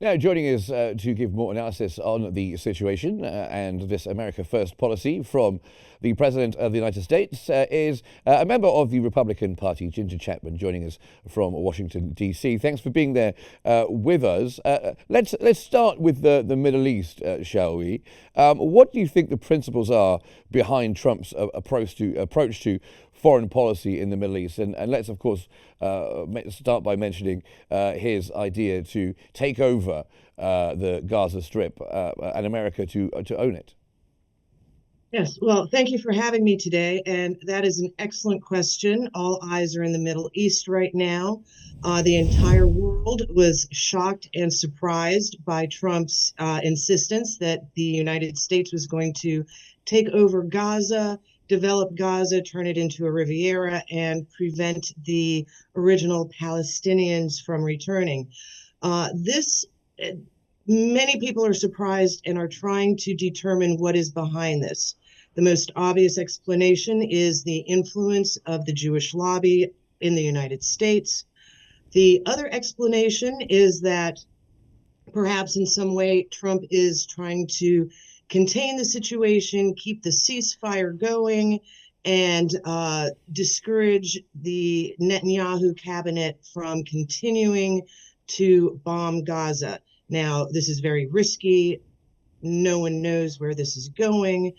Now, joining us to give more analysis on the situation and this America First policy from the President of the United States is a member of the Republican Party, Ginger Chapman, joining us from Washington, D.C. Thanks for being there with us. Let's start with the Middle East, shall we? What do you think the principles are behind Trump's approach to foreign policy in the Middle East? And let's, of course, start by mentioning his idea to take over the Gaza Strip and America to own it. Yes, well, thank you for having me today. And that is an excellent question. All eyes are in the Middle East right now. The entire world was shocked and surprised by Trump's insistence that the United States was going to take over Gaza, develop Gaza, turn it into a Riviera, and prevent the original Palestinians from returning. This Many people are surprised and are trying to determine what is behind this. The most obvious explanation is the influence of the Jewish lobby in the United States. The other explanation is that perhaps in some way Trump is trying to contain the situation, keep the ceasefire going, and discourage the Netanyahu cabinet from continuing to bomb Gaza. Now, this is very risky. No one knows where this is going.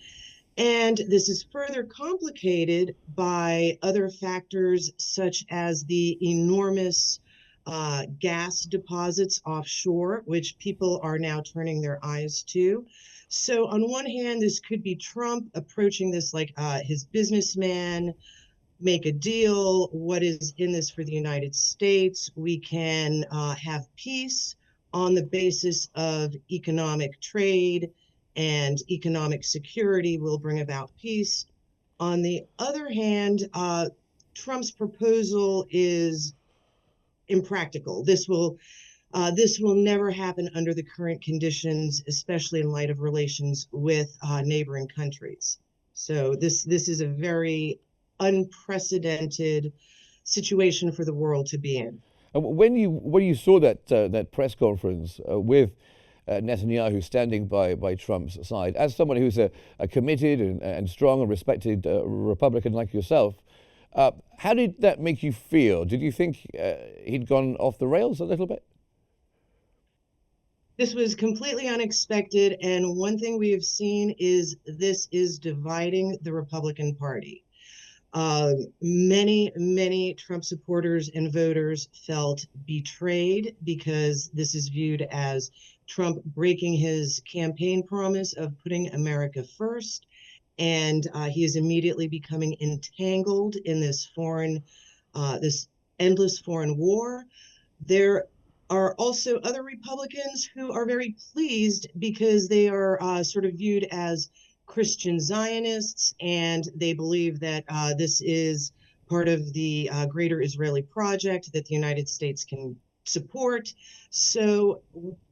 And this is further complicated by other factors, such as the enormous gas deposits offshore, which people are now turning their eyes to. So, on one hand, this could be Trump approaching this like his businessman, make a deal. What is in this for the United States? We can have peace on the basis of economic trade, and economic security will bring about peace. On the other hand, Trump's proposal is impractical. This will never happen under the current conditions, especially in light of relations with neighboring countries. So this is a very unprecedented situation for the world to be in. When you saw that press conference with Netanyahu standing by Trump's side, as someone who's a committed and strong and respected Republican like yourself, how did that make you feel? Did you think he'd gone off the rails a little bit? This was completely unexpected, and one thing we have seen is this is dividing the Republican Party. Many Trump supporters and voters felt betrayed because this is viewed as Trump breaking his campaign promise of putting America first. And he is immediately becoming entangled in this endless foreign war. There are also other Republicans who are very pleased because they are sort of viewed as Christian Zionists, and they believe that this is part of the greater Israeli project that the United States can support. So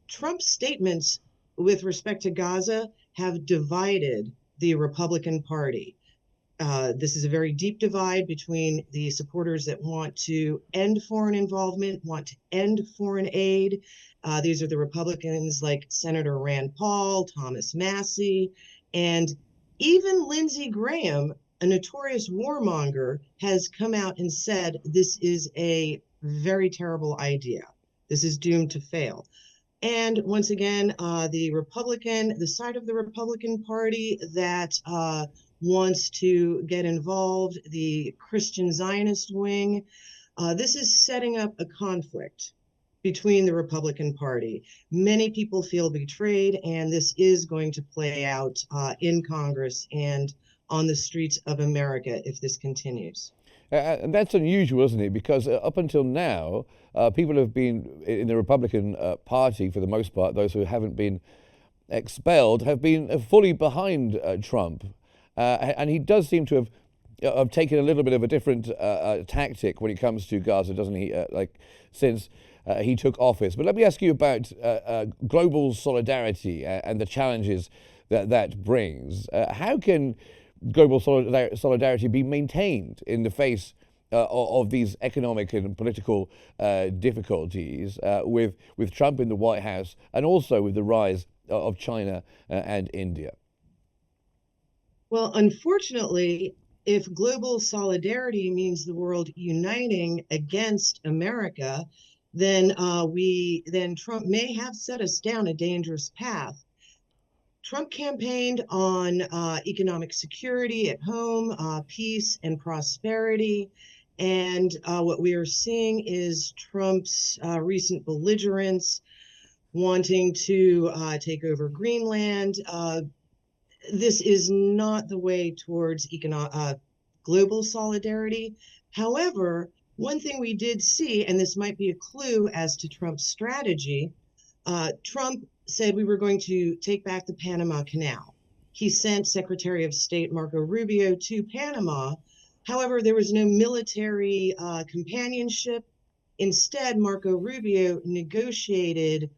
Trump's statements with respect to Gaza have divided the Republican Party. This is a very deep divide between the supporters that want to end foreign involvement, want to end foreign aid. These are the Republicans like Senator Rand Paul, Thomas Massie, and even Lindsey Graham, a notorious warmonger, has come out and said this is a very terrible idea. This is doomed to fail. And once again, the side of the Republican Party that wants to get involved, the Christian Zionist wing, this is setting up a conflict between the Republican Party. Many people feel betrayed, and this is going to play out in Congress and on the streets of America if this continues. And that's unusual, isn't it? Because up until now, people have been in the Republican Party, for the most part, those who haven't been expelled, have been fully behind Trump. And he does seem to have taken a little bit of a different tactic when it comes to Gaza, doesn't he? Since he took office. But let me ask you about global solidarity and the challenges that brings. How can global solidarity be maintained in the face of these economic and political difficulties with Trump in the White House, and also with the rise of China and India? Well, unfortunately, if global solidarity means the world uniting against America, then Trump may have set us down a dangerous path. Trump campaigned on economic security at home, peace and prosperity. And what we are seeing is Trump's recent belligerence, wanting to take over Greenland. This is not the way towards global solidarity. However, one thing we did see, and this might be a clue as to Trump's strategy, Trump said we were going to take back the Panama Canal. He sent Secretary of State Marco Rubio to Panama. However, there was no military companionship. Instead, Marco Rubio negotiated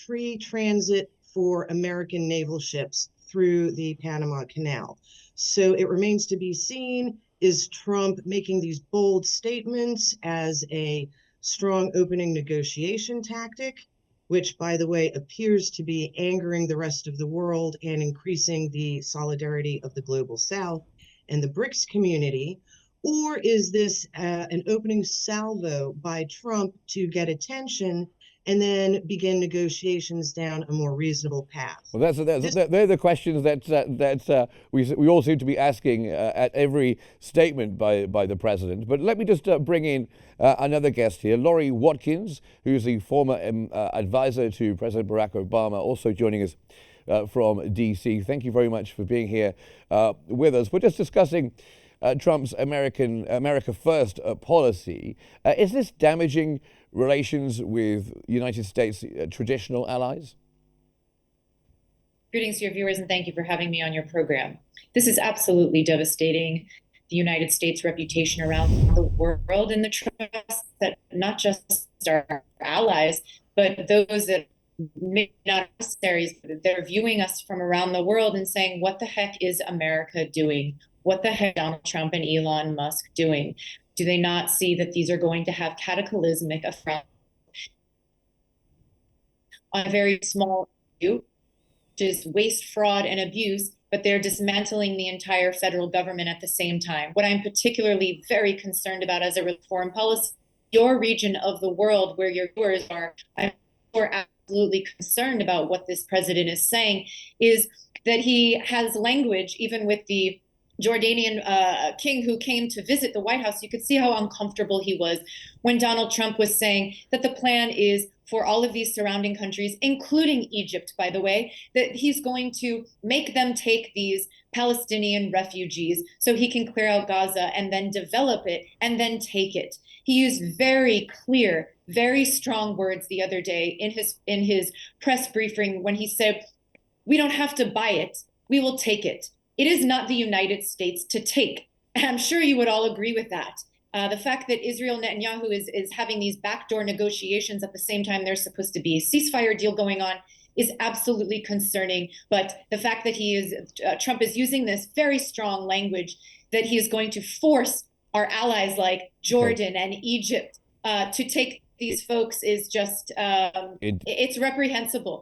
free transit for American naval ships through the Panama Canal. So it remains to be seen, is Trump making these bold statements as a strong opening negotiation tactic, which, by the way, appears to be angering the rest of the world and increasing the solidarity of the global South and the BRICS community? Or is this an opening salvo by Trump to get attention and then begin negotiations down a more reasonable path? Well, they're the questions that we all seem to be asking at every statement by the president. But let me just bring in another guest here, Laurie Watkins, who's the former advisor to President Barack Obama, also joining us from D.C. Thank you very much for being here with us. We're just discussing Trump's America First policy. Is this damaging relations with United States traditional allies? Greetings to your viewers, and thank you for having me on your program. This is absolutely devastating the United States' reputation around the world and the trust that not just our allies, but those that may not necessary, they're viewing us from around the world and saying, what the heck is America doing? What the heck Donald Trump and Elon Musk doing? Do they not see that these are going to have cataclysmic effects on a very small issue, which is waste, fraud, and abuse, but they're dismantling the entire federal government at the same time? What I'm particularly very concerned about as a foreign policy, your region of the world where your viewers are, I'm absolutely concerned about what this president is saying, is that he has language, even with the Jordanian king who came to visit the White House. You could see how uncomfortable he was when Donald Trump was saying that the plan is for all of these surrounding countries, including Egypt, by the way, that he's going to make them take these Palestinian refugees so he can clear out Gaza and then develop it and then take it. He used very clear, very strong words the other day in his press briefing when he said, "We don't have to buy it, we will take it." It is not the United States to take. And I'm sure you would all agree with that. The fact that Israel Netanyahu is having these backdoor negotiations at the same time there's supposed to be a ceasefire deal going on is absolutely concerning. But the fact that Trump is using this very strong language that he is going to force our allies like Jordan and Egypt to take these folks is just, it's reprehensible.